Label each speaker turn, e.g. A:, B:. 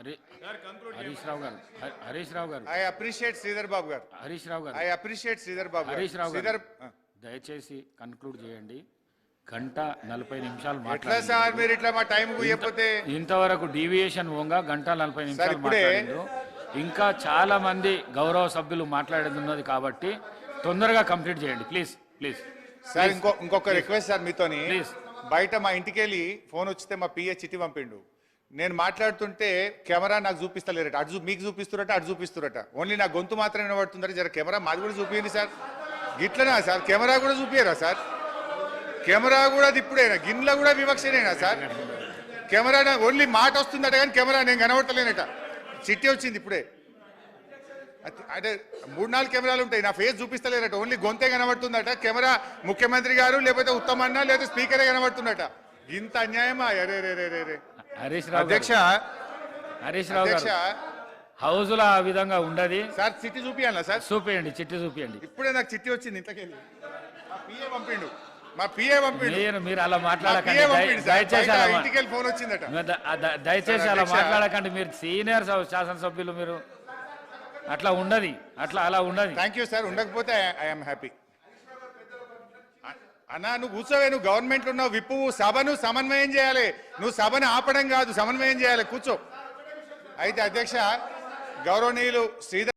A: హరీష్ రావు గారు, హరీష్ రావు గారు,
B: I appreciate Sridhar Babu గారు.
A: హరీష్ రావు గారు,
B: ఐ అప్రిషియేట్ శ్రీధర్ బాబు గారు.
A: హరీష్ రావు
B: శ్రీధర్
A: గారు, దయచేసి కన్క్లూడ్ చేయండి. 1:40
B: ఎట్లా సార్ మీరు ఇట్లా మా టైం ఇవ్వకపోతే?
A: ఇంతవరకు డీవియేషన్ పోగా 1:40
B: సార్ ఇప్పుడే
A: మాట్లాడిండు. ఇంకా చాలా మంది గౌరవ సభ్యులు మాట్లాడేది ఉన్నది కాబట్టి తొందరగా కంప్లీట్ చేయండి ప్లీజ్. ప్లీజ్
B: సార్ ఇంకొక రిక్వెస్ట్ సార్ మీతోని.
A: ప్లీజ్.
B: బయట మా ఇంటికి వెళ్ళి ఫోన్ వచ్చితే మా పిఏ చిట్టి పంపిండు. నేను మాట్లాడుతుంటే కెమెరా నాకు చూపిస్తలేరట, అటు మీకు చూపిస్తురట, అటు చూపిస్తురట. ఓన్లీ నా గొంతు మాత్రమే వినబడుతుందట. జర కెమెరా మాది కూడా చూపించండి సార్. గిట్లనా సార్? కెమెరా కూడా చూపియరా సార్? కెమెరా కూడా ఇప్పుడేనా? గిన్నెలో కూడా వివక్షనేనా సార్? కెమెరా ఓన్లీ మాట వస్తుందట కానీ కెమెరా నేను కనబడతలేనట. చిట్టి వచ్చింది ఇప్పుడే. అంటే 3-4 కెమెరాలు ఉంటాయి, నా ఫేస్ చూపిస్తలేరట, ఓన్లీ గొంతే కనబడుతుందట. కెమెరా ముఖ్యమంత్రి గారు లేకపోతే ఉత్తమన్న లేకపోతే స్పీకరే కనబడుతుందట. ఇంత అన్యాయమా? అరే రే రే రే.
A: హరీష్ రావు
B: అధ్యక్ష,
A: హరీష్ రావు గారు, హౌస్ లో ఆ విధంగా ఉండదు
B: సార్. చిట్టి చూపియాలా సార్?
A: చూపియండి, చిట్టి చూపియండి.
B: ఇప్పుడే నాకు చిట్టి వచ్చింది ఇంతకెళ్ళి. మా పిఏ పంపిండు, మా పిఏ పంపిండు.
A: మీరు అలా మాట్లాడకండి దయచేసి.
B: ఇంటికి ఫోన్ వచ్చిందట.
A: దయచేసి అలా మాట్లాడకండి. మీరు సీనియర్ శాసనసభ్యులు, మీరు అట్లా ఉండదు, అలా ఉండదు.
B: Thank you sir. ఉండకపోతే ఐఎమ్ హ్యాపీ. అన్నా నువ్వు కూర్చోవే, నువ్వు గవర్నమెంట్ ఉన్నావు, విప్పు సభను సమన్వయం చేయాలి. నువ్వు సభను ఆపడం కాదు, సమన్వయం చేయాలి. కూర్చో. అయితే అధ్యక్ష, గౌరవనీయులు శ్రీధర్